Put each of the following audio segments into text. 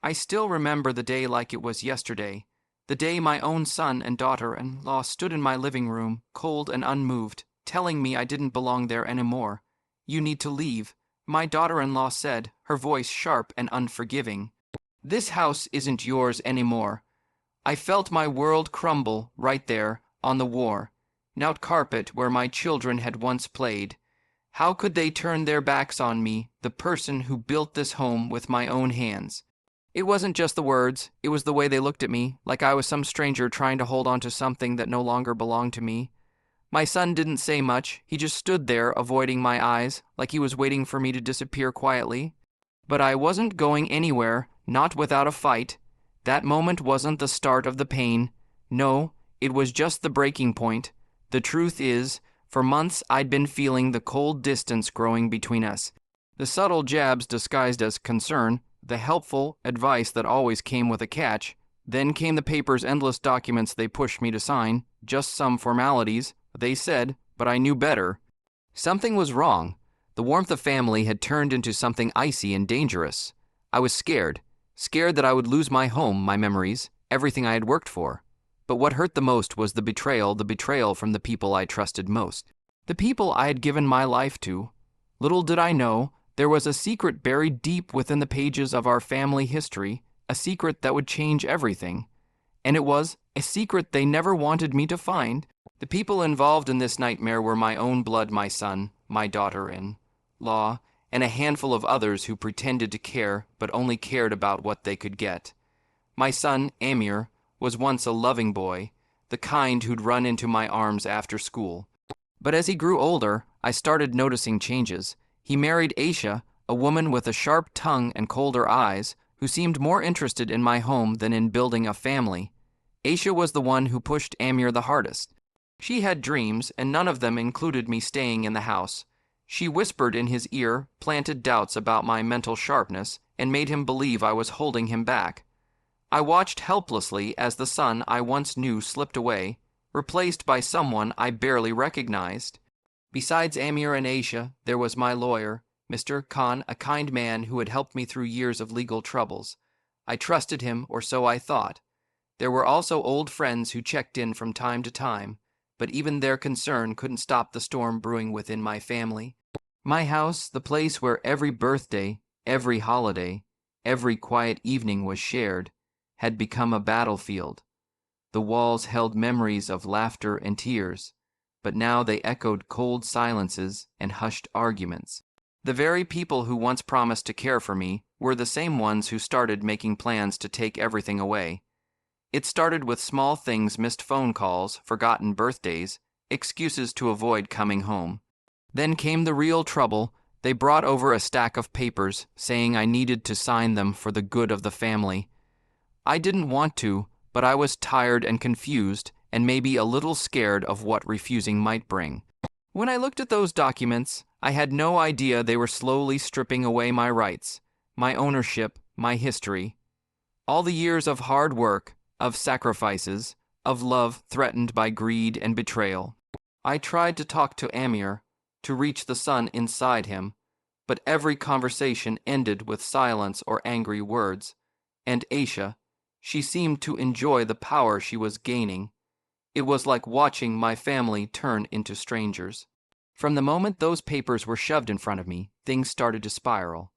I still remember the day like it was yesterday, the day my own son and daughter-in-law stood in my living room, cold and unmoved, telling me I didn't belong there anymore. "You need to leave," my daughter-in-law said, her voice sharp and unforgiving. "This house isn't yours anymore." I felt my world crumble right there, on the worn-out carpet where my children had once played. How could they turn their backs on me, the person who built this home with my own hands? It wasn't just the words, it was the way they looked at me, like I was some stranger trying to hold on to something that no longer belonged to me. My son didn't say much, he just stood there, avoiding my eyes, like he was waiting for me to disappear quietly. But I wasn't going anywhere, not without a fight. That moment wasn't the start of the pain. No, it was just the breaking point. The truth is, for months I'd been feeling the cold distance growing between us. The subtle jabs disguised as concern, the helpful advice that always came with a catch. Then came the paper's endless documents they pushed me to sign, just some formalities, they said, but I knew better. Something was wrong. The warmth of family had turned into something icy and dangerous. I was scared that I would lose my home, my memories, everything I had worked for. But what hurt the most was the betrayal from the people I trusted most. The people I had given my life to. Little did I know, there was a secret buried deep within the pages of our family history, a secret that would change everything. And it was a secret they never wanted me to find. The people involved in this nightmare were my own blood, my son, my daughter-in-law, and a handful of others who pretended to care but only cared about what they could get. My son, Amir, was once a loving boy, the kind who'd run into my arms after school. But as he grew older, I started noticing changes. He married Aisha, a woman with a sharp tongue and colder eyes, who seemed more interested in my home than in building a family. Aisha was the one who pushed Amir the hardest. She had dreams, and none of them included me staying in the house. She whispered in his ear, planted doubts about my mental sharpness, and made him believe I was holding him back. I watched helplessly as the son I once knew slipped away, replaced by someone I barely recognized. Besides Amir and Aisha, there was my lawyer, Mr. Khan, a kind man who had helped me through years of legal troubles. I trusted him, or so I thought. There were also old friends who checked in from time to time, but even their concern couldn't stop the storm brewing within my family. My house, the place where every birthday, every holiday, every quiet evening was shared, had become a battlefield. The walls held memories of laughter and tears, but now they echoed cold silences and hushed arguments. The very people who once promised to care for me were the same ones who started making plans to take everything away. It started with small things, missed phone calls, forgotten birthdays, excuses to avoid coming home. Then came the real trouble. They brought over a stack of papers, saying I needed to sign them for the good of the family. I didn't want to, but I was tired and confused, and maybe a little scared of what refusing might bring. When I looked at those documents, I had no idea they were slowly stripping away my rights, my ownership, my history. All the years of hard work, of sacrifices, of love threatened by greed and betrayal. I tried to talk to Amir, to reach the son inside him, but every conversation ended with silence or angry words. And Aisha, she seemed to enjoy the power she was gaining. It was like watching my family turn into strangers. From the moment those papers were shoved in front of me, things started to spiral.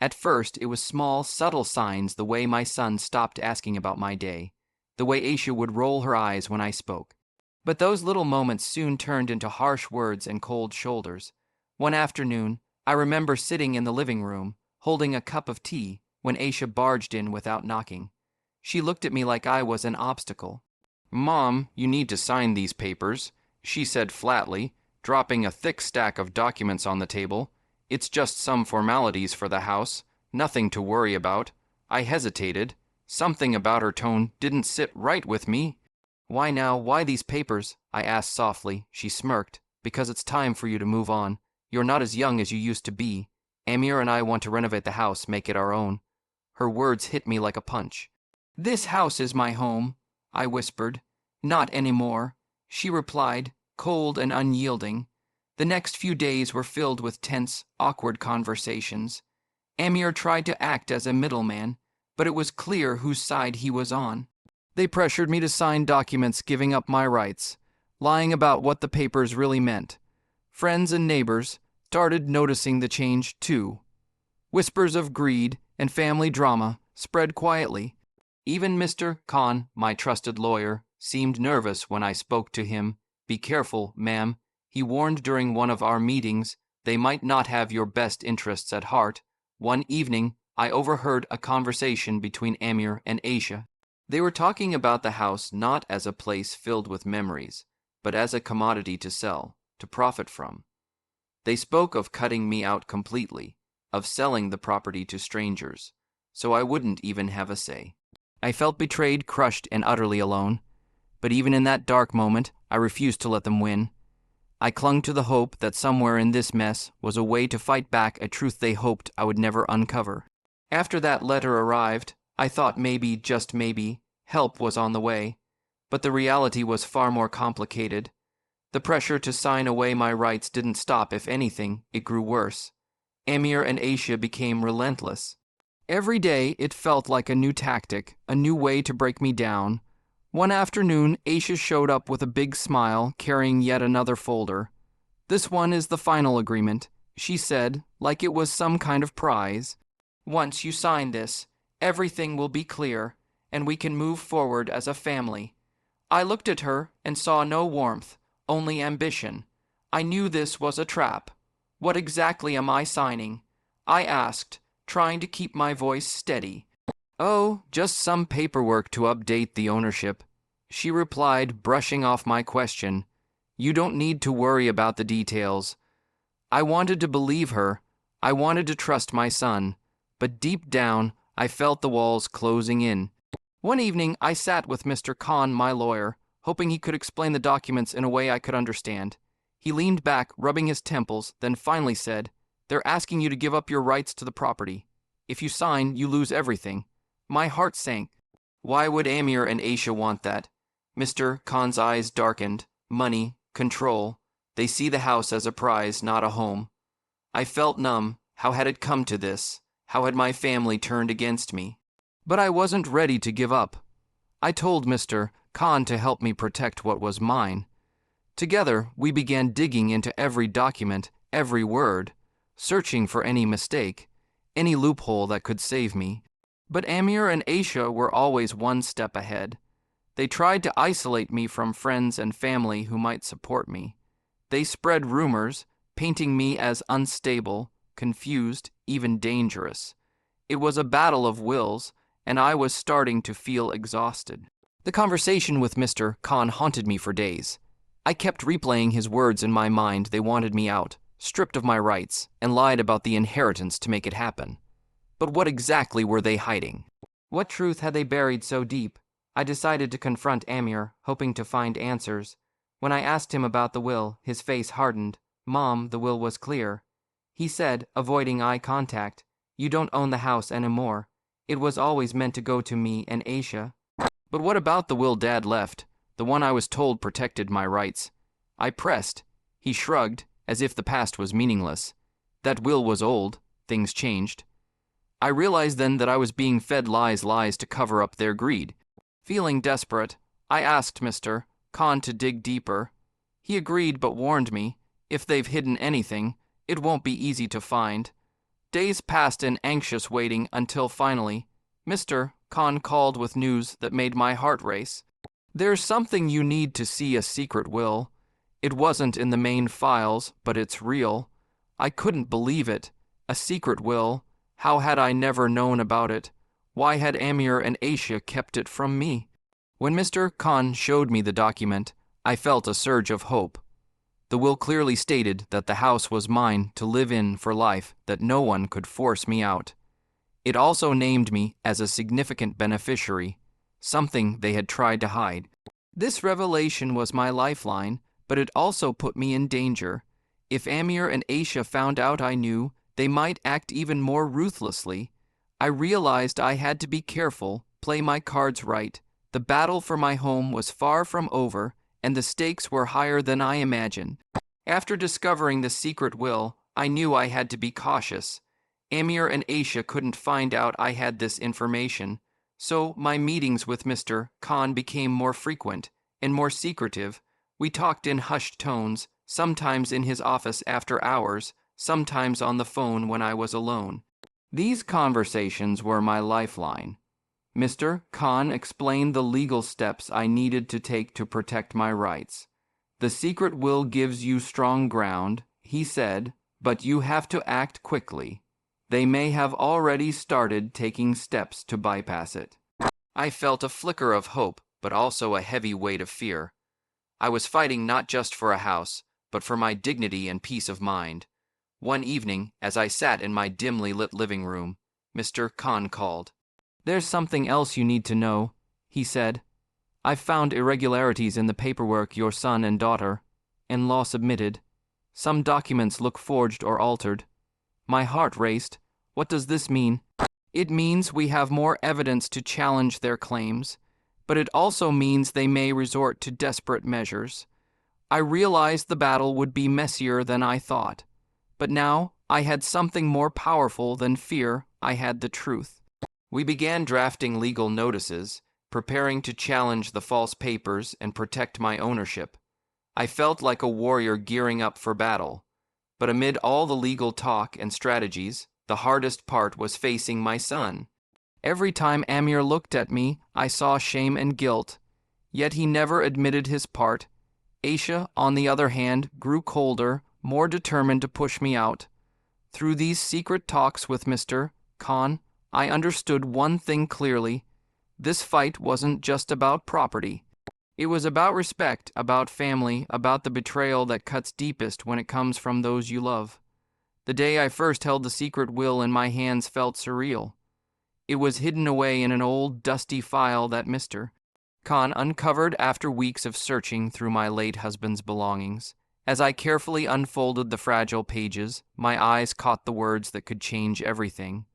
At first, it was small, subtle signs, the way my son stopped asking about my day, the way Aisha would roll her eyes when I spoke. But those little moments soon turned into harsh words and cold shoulders. One afternoon, I remember sitting in the living room, holding a cup of tea, when Aisha barged in without knocking. She looked at me like I was an obstacle. "Mom, you need to sign these papers," she said flatly, dropping a thick stack of documents on the table. "It's just some formalities for the house, nothing to worry about." I hesitated. Something about her tone didn't sit right with me. "Why now? Why these papers?" I asked softly. She smirked. "Because it's time for you to move on. You're not as young as you used to be. Amir and I want to renovate the house, make it our own." Her words hit me like a punch. "This house is my home," I whispered. "Not anymore," she replied, cold and unyielding. The next few days were filled with tense, awkward conversations. Amir tried to act as a middleman, but it was clear whose side he was on. They pressured me to sign documents giving up my rights, lying about what the papers really meant. Friends and neighbors started noticing the change too. Whispers of greed and family drama spread quietly. Even Mr. Khan, my trusted lawyer, seemed nervous when I spoke to him. "Be careful, ma'am," he warned during one of our meetings. "They might not have your best interests at heart." One evening, I overheard a conversation between Amir and Aisha. They were talking about the house not as a place filled with memories, but as a commodity to sell, to profit from. They spoke of cutting me out completely, of selling the property to strangers, so I wouldn't even have a say. I felt betrayed, crushed, and utterly alone. But even in that dark moment, I refused to let them win. I clung to the hope that somewhere in this mess was a way to fight back a truth they hoped I would never uncover. After that letter arrived, I thought maybe, just maybe, help was on the way. But the reality was far more complicated. The pressure to sign away my rights didn't stop. If anything, it grew worse. Amir and Aisha became relentless. Every day, it felt like a new tactic, a new way to break me down. One afternoon, Aisha showed up with a big smile, carrying yet another folder. "This one is the final agreement," she said, like it was some kind of prize. "Once you sign this, everything will be clear, and we can move forward as a family." I looked at her and saw no warmth, only ambition. I knew this was a trap. "What exactly am I signing?" I asked, trying to keep my voice steady. "Oh, just some paperwork to update the ownership," she replied, brushing off my question. "You don't need to worry about the details." I wanted to believe her. I wanted to trust my son. But deep down, I felt the walls closing in. One evening, I sat with Mr. Khan, my lawyer, hoping he could explain the documents in a way I could understand. He leaned back, rubbing his temples, then finally said, "They're asking you to give up your rights to the property. If you sign, you lose everything." My heart sank. Why would Amir and Aisha want that? Mr. Khan's eyes darkened. Money, control. They see the house as a prize, not a home. I felt numb. How had it come to this? How had my family turned against me? But I wasn't ready to give up. I told Mr. Khan to help me protect what was mine. Together, we began digging into every document, every word, searching for any mistake, any loophole that could save me. But Amir and Aisha were always one step ahead. They tried to isolate me from friends and family who might support me. They spread rumors, painting me as unstable, confused, even dangerous. It was a battle of wills, and I was starting to feel exhausted. The conversation with Mr. Khan haunted me for days. I kept replaying his words in my mind. They wanted me out, stripped of my rights, and lied about the inheritance to make it happen. But what exactly were they hiding? What truth had they buried so deep? I decided to confront Amir, hoping to find answers. When I asked him about the will, his face hardened. "Mom, the will was clear." He said, avoiding eye contact, "You don't own the house anymore. It was always meant to go to me and Aisha." "But what about the will Dad left? The one I was told protected my rights." I pressed. He shrugged, as if the past was meaningless. That will was old. Things changed. I realized then that I was being fed lies to cover up their greed. Feeling desperate, I asked Mr. Khan to dig deeper. He agreed but warned me, if they've hidden anything, it won't be easy to find. Days passed in anxious waiting until finally, Mr. Khan called with news that made my heart race. "There's something you need to see: a secret will. It wasn't in the main files, but it's real." I couldn't believe it. A secret will. How had I never known about it? Why had Amir and Aisha kept it from me? When Mr. Khan showed me the document, I felt a surge of hope. The will clearly stated that the house was mine to live in for life, that no one could force me out. It also named me as a significant beneficiary, something they had tried to hide. This revelation was my lifeline, but it also put me in danger. If Amir and Aisha found out I knew, they might act even more ruthlessly. I realized I had to be careful, play my cards right. The battle for my home was far from over, and the stakes were higher than I imagined. After discovering the secret will, I knew I had to be cautious. Amir and Aisha couldn't find out I had this information, so my meetings with Mr. Khan became more frequent and more secretive. We talked in hushed tones, sometimes in his office after hours, sometimes on the phone when I was alone. These conversations were my lifeline. Mr. Khan explained the legal steps I needed to take to protect my rights. The secret will gives you strong ground, he said, but you have to act quickly. They may have already started taking steps to bypass it. I felt a flicker of hope, but also a heavy weight of fear. I was fighting not just for a house, but for my dignity and peace of mind. One evening, as I sat in my dimly lit living room, Mr. Khan called. "There's something else you need to know," he said. "I've found irregularities in the paperwork your son and daughter-in-law submitted. Some documents look forged or altered." My heart raced. What does this mean? It means we have more evidence to challenge their claims, but it also means they may resort to desperate measures. I realized the battle would be messier than I thought, but now I had something more powerful than fear. I had the truth. We began drafting legal notices, preparing to challenge the false papers and protect my ownership. I felt like a warrior gearing up for battle. But amid all the legal talk and strategies, the hardest part was facing my son. Every time Amir looked at me, I saw shame and guilt, yet he never admitted his part. Aisha, on the other hand, grew colder, more determined to push me out. Through these secret talks with Mr. Khan, I understood one thing clearly. This fight wasn't just about property. It was about respect, about family, about the betrayal that cuts deepest when it comes from those you love. The day I first held the secret will in my hands felt surreal. It was hidden away in an old, dusty file that Mr. Khan uncovered after weeks of searching through my late husband's belongings. As I carefully unfolded the fragile pages, my eyes caught the words that could change everything.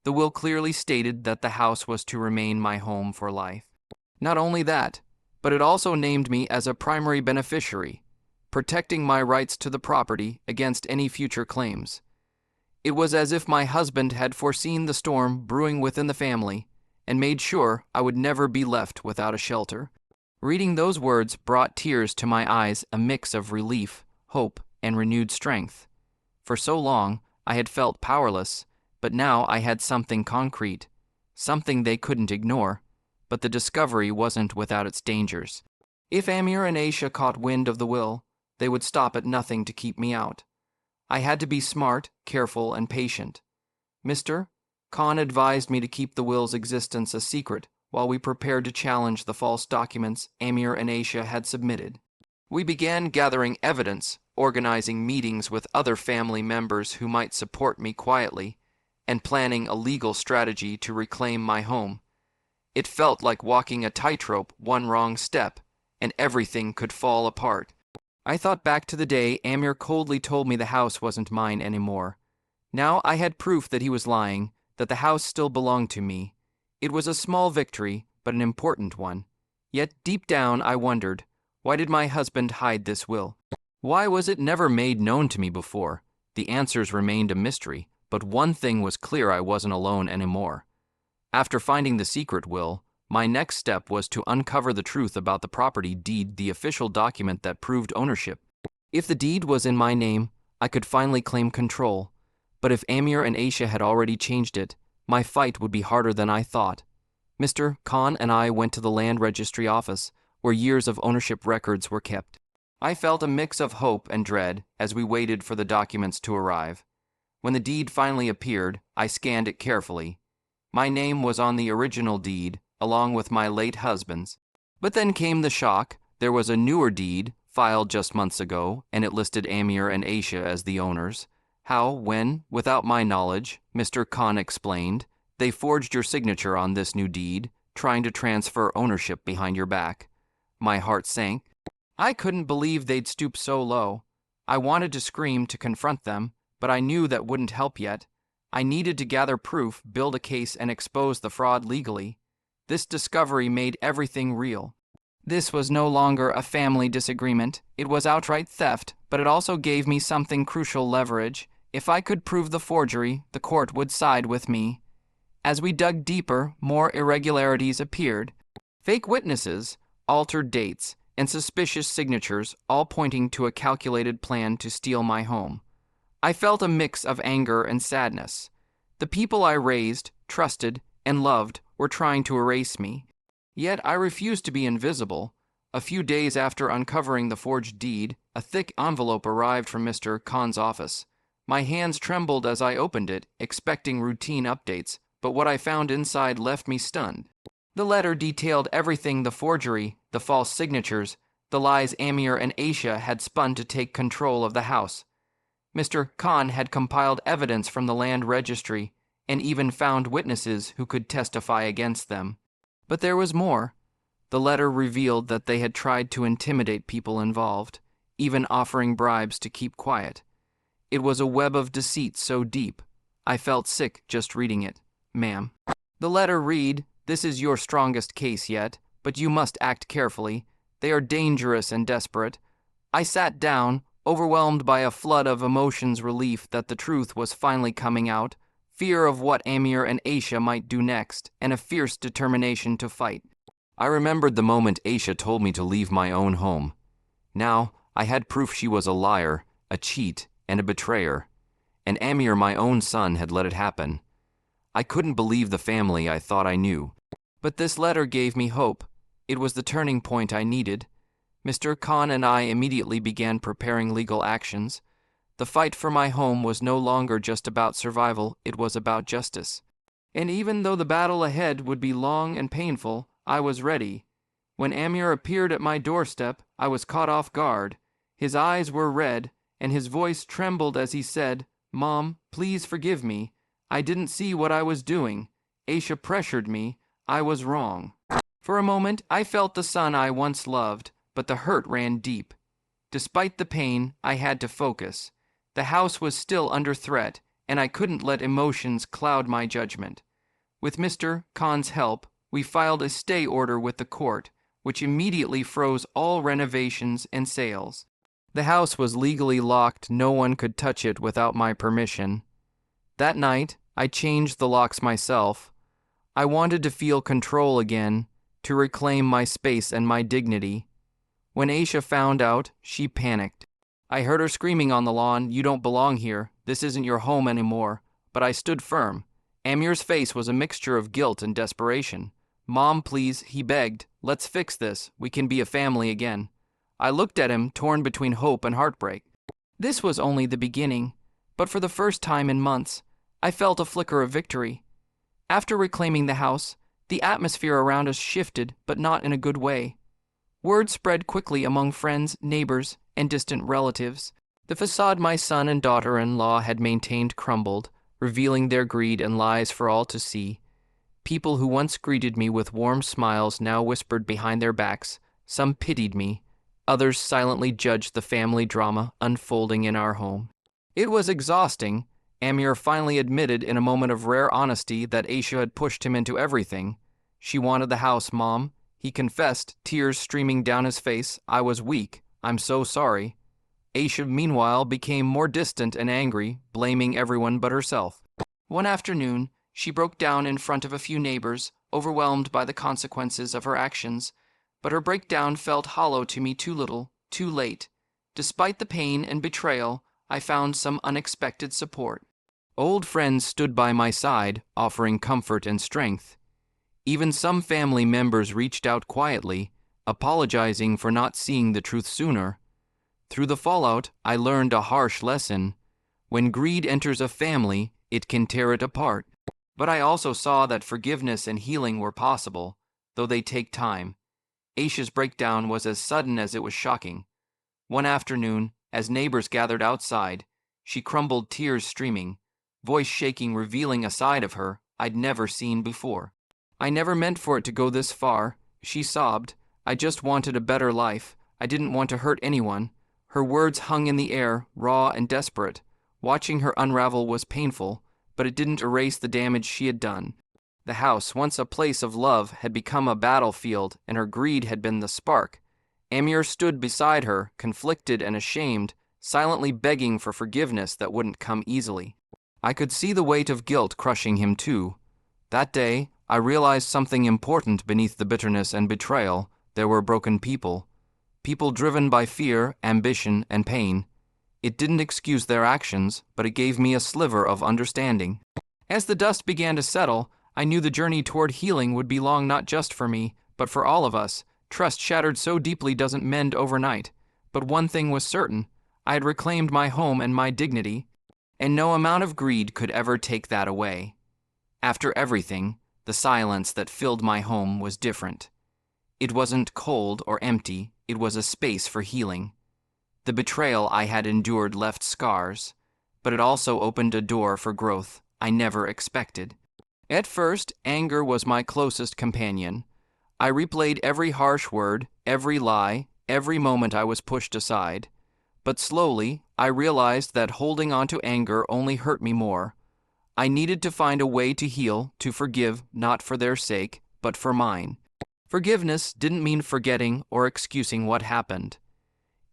The will clearly stated that the house was to remain my home for life. Not only that, but it also named me as a primary beneficiary, protecting my rights to the property against any future claims. It was as if my husband had foreseen the storm brewing within the family and made sure I would never be left without a shelter. Reading those words brought tears to my eyes, a mix of relief, hope, and renewed strength. For so long, I had felt powerless, but now I had something concrete, something they couldn't ignore. But the discovery wasn't without its dangers. If Amir and Aisha caught wind of the will, they would stop at nothing to keep me out. I had to be smart, careful, and patient. Mr. Khan advised me to keep the will's existence a secret while we prepared to challenge the false documents Amir and Aisha had submitted. We began gathering evidence, organizing meetings with other family members who might support me quietly, and planning a legal strategy to reclaim my home. It felt like walking a tightrope, one wrong step, and everything could fall apart. I thought back to the day Amir coldly told me the house wasn't mine anymore. Now I had proof that he was lying, that the house still belonged to me. It was a small victory, but an important one. Yet deep down I wondered, why did my husband hide this will? Why was it never made known to me before? The answers remained a mystery, but one thing was clear: I wasn't alone anymore. After finding the secret will, my next step was to uncover the truth about the property deed, the official document that proved ownership. If the deed was in my name, I could finally claim control. But if Amir and Aisha had already changed it, my fight would be harder than I thought. Mr. Khan and I went to the land registry office, where years of ownership records were kept. I felt a mix of hope and dread as we waited for the documents to arrive. When the deed finally appeared, I scanned it carefully. My name was on the original deed, along with my late husband's. But then came the shock. There was a newer deed, filed just months ago, and it listed Amir and Aisha as the owners. How, when, without my knowledge, Mr. Khan explained, they forged your signature on this new deed, trying to transfer ownership behind your back. My heart sank. I couldn't believe they'd stoop so low. I wanted to scream, to confront them, but I knew that wouldn't help yet. I needed to gather proof, build a case, and expose the fraud legally. This discovery made everything real. This was no longer a family disagreement. It was outright theft, but it also gave me something crucial: leverage. If I could prove the forgery, the court would side with me. As we dug deeper, more irregularities appeared. Fake witnesses, altered dates, and suspicious signatures, all pointing to a calculated plan to steal my home. I felt a mix of anger and sadness. The people I raised, trusted, and loved were trying to erase me. Yet I refused to be invisible. A few days after uncovering the forged deed, a thick envelope arrived from Mr. Khan's office. My hands trembled as I opened it, expecting routine updates, but what I found inside left me stunned. The letter detailed everything: the forgery, the false signatures, the lies Amir and Aisha had spun to take control of the house. Mr. Khan had compiled evidence from the land registry and even found witnesses who could testify against them. But there was more. The letter revealed that they had tried to intimidate people involved, even offering bribes to keep quiet. It was a web of deceit so deep, I felt sick just reading it. Ma'am. The letter read, "This is your strongest case yet, but you must act carefully. They are dangerous and desperate." I sat down, overwhelmed by a flood of emotions, relief that the truth was finally coming out, fear of what Amir and Aisha might do next, and a fierce determination to fight. I remembered the moment Aisha told me to leave my own home. Now, I had proof she was a liar, a cheat, and a betrayer, and Amir, my own son, had let it happen. I couldn't believe the family I thought I knew. But this letter gave me hope. It was the turning point I needed. Mr. Khan and I immediately began preparing legal actions. The fight for my home was no longer just about survival, it was about justice. And even though the battle ahead would be long and painful, I was ready. When Amir appeared at my doorstep, I was caught off guard. His eyes were red, and his voice trembled as he said, "Mom, please forgive me. I didn't see what I was doing. Aisha pressured me. I was wrong." For a moment, I felt the son I once loved, but the hurt ran deep. Despite the pain, I had to focus. The house was still under threat, and I couldn't let emotions cloud my judgment. With Mr. Khan's help, we filed a stay order with the court, which immediately froze all renovations and sales. The house was legally locked. No one could touch it without my permission. That night, I changed the locks myself. I wanted to feel control again, to reclaim my space and my dignity. When Aisha found out, she panicked. I heard her screaming on the lawn, "You don't belong here. This isn't your home anymore." But I stood firm. Amir's face was a mixture of guilt and desperation. "Mom, please," he begged. "Let's fix this. We can be a family again." I looked at him, torn between hope and heartbreak. This was only the beginning, but for the first time in months, I felt a flicker of victory. After reclaiming the house, the atmosphere around us shifted, but not in a good way. Word spread quickly among friends, neighbors, and distant relatives. The facade my son and daughter-in-law had maintained crumbled, revealing their greed and lies for all to see. People who once greeted me with warm smiles now whispered behind their backs. Some pitied me. Others silently judged the family drama unfolding in our home. It was exhausting. Amir finally admitted in a moment of rare honesty that Aisha had pushed him into everything. "She wanted the house, Mom." He confessed, tears streaming down his face. "I was weak. I'm so sorry." Aisha, meanwhile, became more distant and angry, blaming everyone but herself. One afternoon, she broke down in front of a few neighbors, overwhelmed by the consequences of her actions. But her breakdown felt hollow to me, too little, too late. Despite the pain and betrayal, I found some unexpected support. Old friends stood by my side, offering comfort and strength. Even some family members reached out quietly, apologizing for not seeing the truth sooner. Through the fallout, I learned a harsh lesson. When greed enters a family, it can tear it apart. But I also saw that forgiveness and healing were possible, though they take time. Aisha's breakdown was as sudden as it was shocking. One afternoon, as neighbors gathered outside, she crumbled, tears streaming, voice shaking, revealing a side of her I'd never seen before. "I never meant for it to go this far," she sobbed. "I just wanted a better life. I didn't want to hurt anyone." Her words hung in the air, raw and desperate. Watching her unravel was painful, but it didn't erase the damage she had done. The house, once a place of love, had become a battlefield, and her greed had been the spark. Amir stood beside her, conflicted and ashamed, silently begging for forgiveness that wouldn't come easily. I could see the weight of guilt crushing him too. That day, I realized something important beneath the bitterness and betrayal. There were broken people. People driven by fear, ambition, and pain. It didn't excuse their actions, but it gave me a sliver of understanding. As the dust began to settle, I knew the journey toward healing would be long not just for me, but for all of us. Trust shattered so deeply doesn't mend overnight. But one thing was certain. I had reclaimed my home and my dignity, and no amount of greed could ever take that away. After everything, the silence that filled my home was different. It wasn't cold or empty, it was a space for healing. The betrayal I had endured left scars, but it also opened a door for growth I never expected. At first, anger was my closest companion. I replayed every harsh word, every lie, every moment I was pushed aside. But slowly, I realized that holding on to anger only hurt me more. I needed to find a way to heal, to forgive, not for their sake, but for mine. Forgiveness didn't mean forgetting or excusing what happened.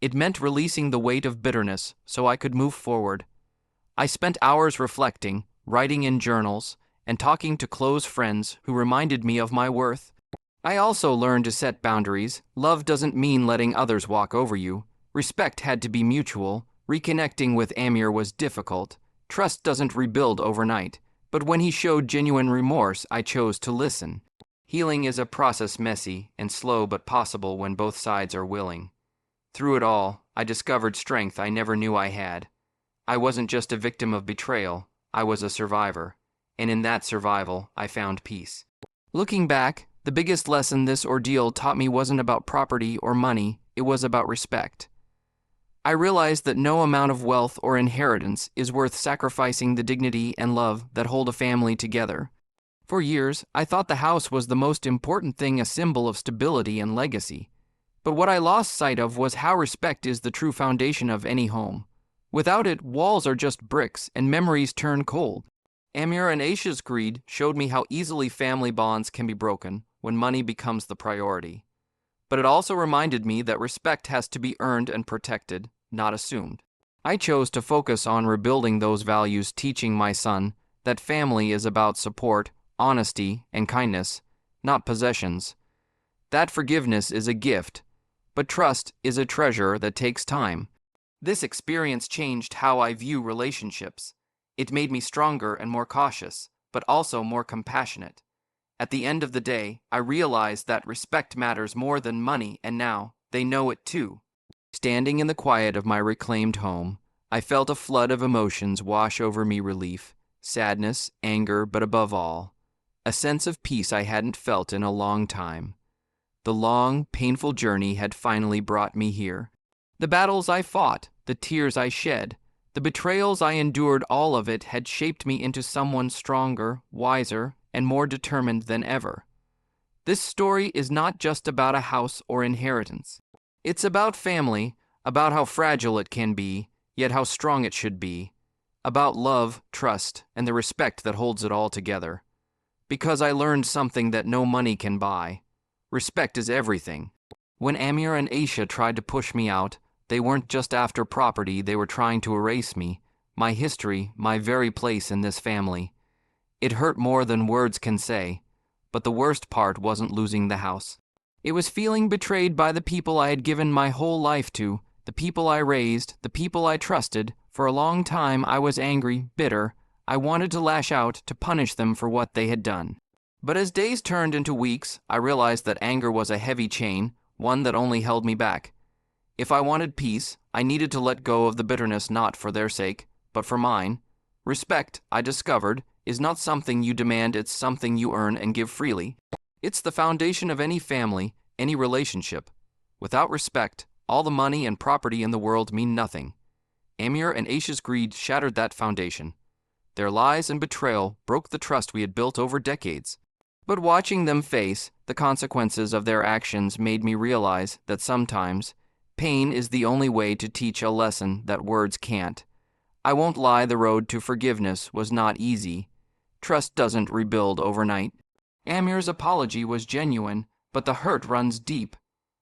It meant releasing the weight of bitterness so I could move forward. I spent hours reflecting, writing in journals, and talking to close friends who reminded me of my worth. I also learned to set boundaries. Love doesn't mean letting others walk over you. Respect had to be mutual. Reconnecting with Amir was difficult. Trust doesn't rebuild overnight. But when he showed genuine remorse, I chose to listen. Healing is a process, messy and slow but possible when both sides are willing. Through it all, I discovered strength I never knew I had. I wasn't just a victim of betrayal, I was a survivor. And in that survival, I found peace. Looking back, the biggest lesson this ordeal taught me wasn't about property or money, it was about respect. I realized that no amount of wealth or inheritance is worth sacrificing the dignity and love that hold a family together. For years, I thought the house was the most important thing, a symbol of stability and legacy. But what I lost sight of was how respect is the true foundation of any home. Without it, walls are just bricks and memories turn cold. Amir and Aisha's greed showed me how easily family bonds can be broken when money becomes the priority. But it also reminded me that respect has to be earned and protected, not assumed. I chose to focus on rebuilding those values, teaching my son that family is about support, honesty, and kindness, not possessions. That forgiveness is a gift, but trust is a treasure that takes time. This experience changed how I view relationships. It made me stronger and more cautious, but also more compassionate. At the end of the day, I realized that respect matters more than money, and now they know it too. Standing in the quiet of my reclaimed home, I felt a flood of emotions wash over me: relief, sadness, anger, but above all, a sense of peace I hadn't felt in a long time. The long, painful journey had finally brought me here. The battles I fought, the tears I shed, the betrayals I endured, all of it had shaped me into someone stronger, wiser, and more determined than ever. This story is not just about a house or inheritance. It's about family, about how fragile it can be, yet how strong it should be, about love, trust, and the respect that holds it all together. Because I learned something that no money can buy. Respect is everything. When Amir and Aisha tried to push me out, they weren't just after property, they were trying to erase me, my history, my very place in this family. It hurt more than words can say, but the worst part wasn't losing the house. It was feeling betrayed by the people I had given my whole life to, the people I raised, the people I trusted. For a long time I was angry, bitter. I wanted to lash out, to punish them for what they had done. But as days turned into weeks, I realized that anger was a heavy chain, one that only held me back. If I wanted peace, I needed to let go of the bitterness, not for their sake, but for mine. Respect, I discovered, is not something you demand, it's something you earn and give freely. It's the foundation of any family, any relationship. Without respect, all the money and property in the world mean nothing. Amir and Aisha's greed shattered that foundation. Their lies and betrayal broke the trust we had built over decades. But watching them face the consequences of their actions made me realize that sometimes pain is the only way to teach a lesson that words can't. I won't lie, the road to forgiveness was not easy. Trust doesn't rebuild overnight. Amir's apology was genuine, but the hurt runs deep.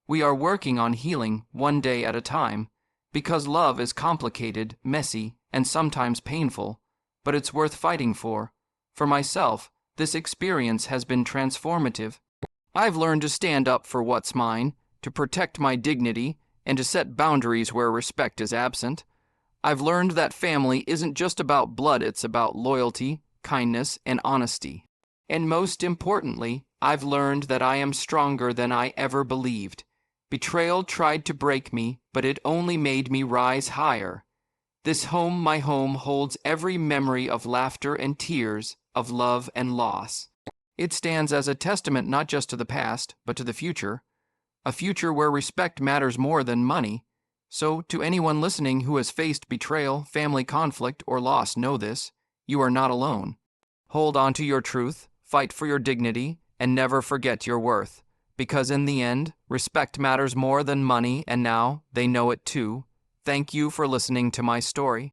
We are working on healing one day at a time. Because love is complicated, messy, and sometimes painful, but it's worth fighting for. For myself, this experience has been transformative. I've learned to stand up for what's mine, to protect my dignity, and to set boundaries where respect is absent. I've learned that family isn't just about blood, it's about loyalty, kindness, and honesty. And most importantly, I've learned that I am stronger than I ever believed. Betrayal tried to break me, but it only made me rise higher. This home, my home, holds every memory of laughter and tears, of love and loss. It stands as a testament not just to the past, but to the future. A future where respect matters more than money. So, to anyone listening who has faced betrayal, family conflict, or loss, know this: you are not alone. Hold on to your truth, fight for your dignity, and never forget your worth. Because in the end, respect matters more than money, and now they know it too. Thank you for listening to my story.